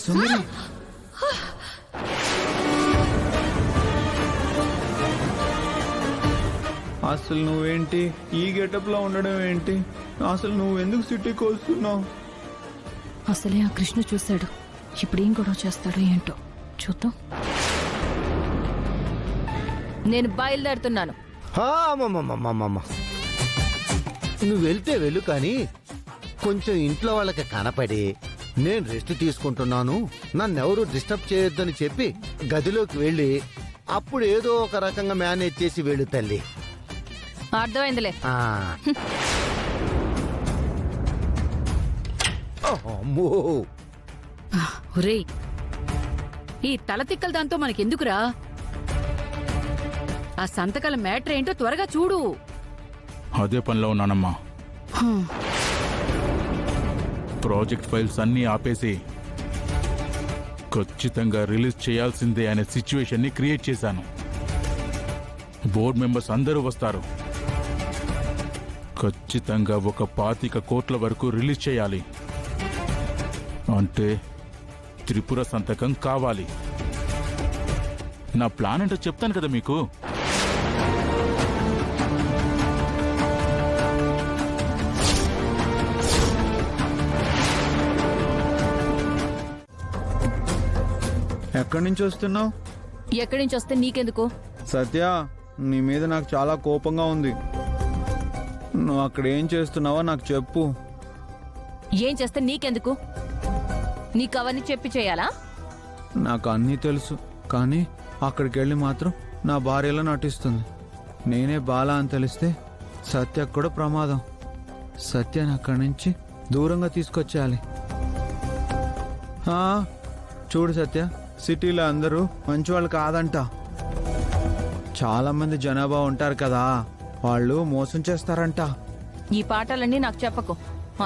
సుందరి అసలు నువ్వేంటి ఈ గెటప్ లో ఉండడం ఏంటి? అసలు నువ్వు ఎందుకు సిటీకి వస్తున్నావు? అసలే ఆ కృష్ణ చూశాడు. ఇప్పుడు ఏం గొడవ చేస్తాడో ఏంటో చూద్దాం. నేను బయలుదేరుతున్నాను. నువ్వు వెళ్తే వెళ్ళు, కానీ కొంచెం ఇంట్లో వాళ్ళకి కనపడి నేను రెస్ట్ తీసుకుంటున్నాను, నన్నెవరూ డిస్టర్బ్ చేయొద్దని చెప్పి గదిలోకి వెళ్ళి అప్పుడు ఏదో ఒక రకంగా మేనేజ్ చేసి వెళ్ళు తల్లి. అర్థమైందిలే. అమ్మో, ఒరేయ్, ఈ తలతిక్కల దాంతో మనకెందుకురా? ఆ సంతకాల మ్యాటర్ ఏంటో త్వరగా చూడు. అదే పనిలో ఉన్నానమ్మా. ప్రాజెక్ట్ ఫైల్స్ అన్నీ ఆపేసి ఖచ్చితంగా రిలీజ్ చేయాల్సిందే అనే సిచ్యువేషన్ ని క్రియేట్ చేశాను. బోర్డు మెంబర్స్ అందరూ వస్తారు. ఖచ్చితంగా 25 కోట్ల వరకు రిలీజ్ చేయాలి. అంటే త్రిపుర సంతకం కావాలి. నా ప్లాన్ అంటే చెప్తాను కదా మీకు. ఎక్కడి నుంచి వస్తున్నావు? ఎక్కడి నుంచి వస్తే నీకెందుకు? సత్య, నీ మీద నాకు చాలా కోపంగా ఉంది. నువ్వు అక్కడ ఏం చేస్తున్నావో నాకు చెప్పు. ఏం చేస్తే నీకెందుకు? నీకు అవన్నీ చెప్పి చేయాలా? నాకు అన్నీ తెలుసు, కానీ అక్కడికి వెళ్ళి మాత్రం నా భార్యలో నటిస్తుంది. నేనే బాల అని తెలిస్తే సత్యకు కూడా ప్రమాదం. సత్యని అక్కడి నుంచి దూరంగా తీసుకొచ్చేయాలి. చూడు సత్య, సిటీలో అందరూ మంచివాళ్ళు కాదంట. చాలా మంది జనాభా ఉంటారు కదా, వాళ్ళు మోసం చేస్తారంట. ఈ పాటలన్నీ నాకు చెప్పకు.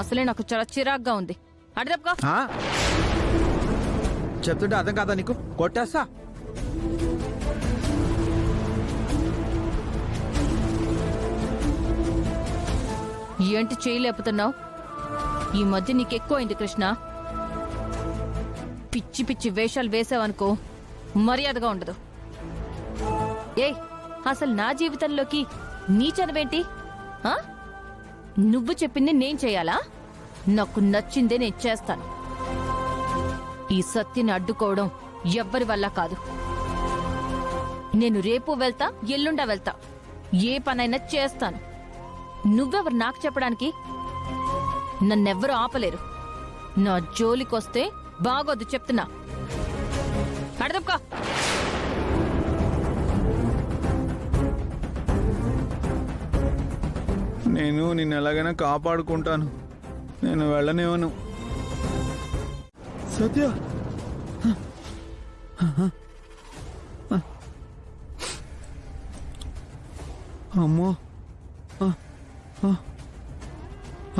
అసలే నాకు చాలా చిరాగ్గా ఉంది. అడదప్పుకో. చెప్తుంటే అర్థం కాదా నీకు? కొట్టేస్తా. ఏంటి చేయలేపుతున్నావు? ఈ మధ్య నీకెక్కువైంది కృష్ణ. పిచ్చి పిచ్చి వేషాలు వేసావనుకో మర్యాదగా ఉండదు. ఏయ్, అసలు నా జీవితంలోకి నీ చదివేంటి? నువ్వు చెప్పింది నేను చేయాలా? నాకు నచ్చిందే నేను చేస్తాను. ఈ సత్యని అడ్డుకోవడం ఎవ్వరి వల్ల కాదు. నేను రేపు వెళ్తా, ఎల్లుండా వెళ్తా, ఏ పనైనా చేస్తాను. నువ్వెవరు నాకు చెప్పడానికి? నన్నెవ్వరూ ఆపలేరు. నా జోలికొస్తే బాగోదు చెప్తున్నా. అడదప్పుకో. నేను నిన్ను ఎలాగైనా కాపాడుకుంటాను. నేను వెళ్ళనివ్వను. సత్య, అమ్మో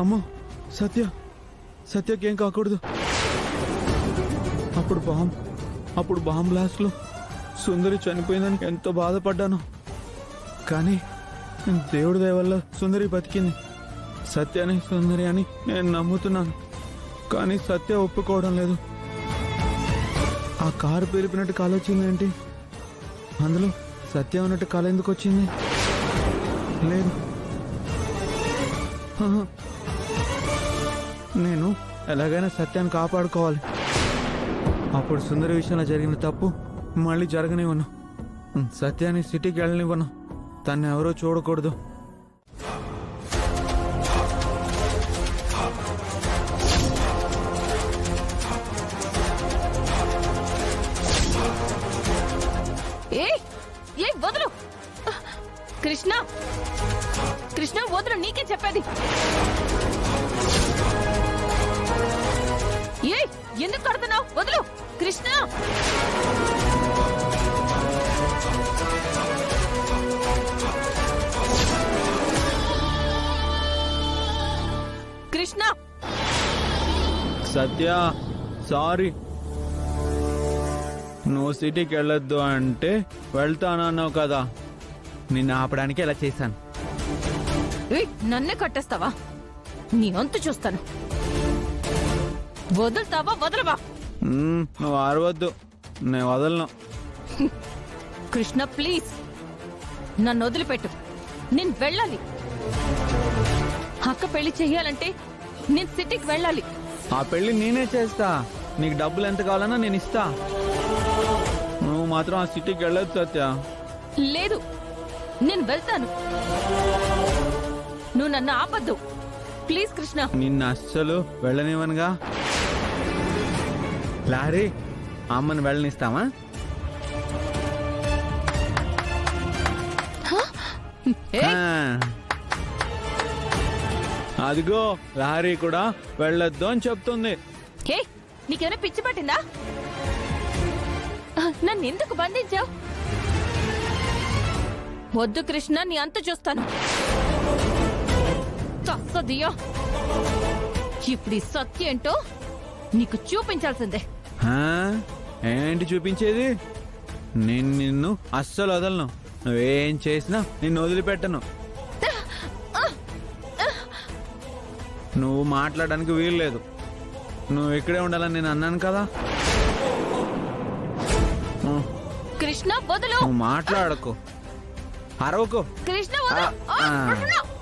అమ్మో, సత్యకేం కాకూడదు. అప్పుడు బాంబ్ బ్లాస్ట్ లో సుందరి చనిపోయిందని ఎంతో బాధపడ్డాను. కానీ దేవుడి దయ వల్ల సుందరి బతికింది. సత్యాని సుందరి అని నేను నమ్ముతున్నాను, కానీ సత్య ఒప్పుకోవడం లేదు. ఆ కారు పేలిపినట్టు కాలు వచ్చిందేంటి? అందులో సత్య ఉన్నట్టు కాలు ఎందుకు వచ్చింది? లేదు, నేను ఎలాగైనా సత్యాన్ని కాపాడుకోవాలి. అప్పుడు సుందరి విషయంలో జరిగిన తప్పు మళ్ళీ జరగనివ్వను. సత్యాన్ని సిటీకి వెళ్ళనివ్వను. తను ఎవరో చూడకూడదు. వదులు కృష్ణ, కృష్ణ వదులు, నీకే చెప్పేది. ఎందుకు కడుతున్నావు? వదులు కృష్ణ. కృష్ణ. సత్య, సారీ. నువ్వు సిటీకి వెళ్ళొద్దు అంటే వెళ్తానన్నావు కదా, నిన్ను ఆపడానికి ఎలా చేశాను. నన్నే కట్టేస్తావా? నీ అంతు చూస్తాను. వదులుతావా వదలవా? నువ్వు అరవద్దు, నేను వదలను. కృష్ణ ప్లీజ్ నన్ను వదిలిపెట్టు. నేను వెళ్ళాలి. అక్క పెళ్లి చెయ్యాలంటే నేను సిటీకి వెళ్ళాలి. ఆ పెళ్లి నేనే చేస్తా. నీకు డబ్బులు ఎంత కావాలన్నా నేను ఇస్తా. నువ్వు మాత్రం ఆ సిటీకి వెళ్ళొద్దు సత్య. లేదు, నేను వెళ్తాను. నువ్వు నన్ను ఆపద్దు ప్లీజ్ కృష్ణ. నిన్ను అస్సలు వెళ్ళనివ్వనుగా. లారీ, అమ్మని వెళ్ళనిస్తావా? ఏయ్, ఆ. అదిగో లారీ కూడా వెళ్ళొద్దు అని చెప్తుంది. ఏయ్, నీకేమైనా పిచ్చి పట్టిందా? నన్ను ఎందుకు బంధించావు? వద్దు కృష్ణ, నీ అంత చూస్తాను. తస్సదియా, ఇప్పుడు ఈ సత్య ఏంటో నీకు చూపించాల్సిందే. ఆ? ఏంటి చూపించేది? నేను నిన్ను అస్సలు వదలను. నువ్వేం చేసినా నిన్ను వదిలిపెట్టను. నువ్వు మాట్లాడడానికి వీలు లేదు. నువ్వు ఇక్కడే ఉండాలని నేను అన్నాను కదా. కృష్ణ వదులు. నువ్వు మాట్లాడకు, అరవకు. కృష్ణ వదులు. ఆ. కృష్ణ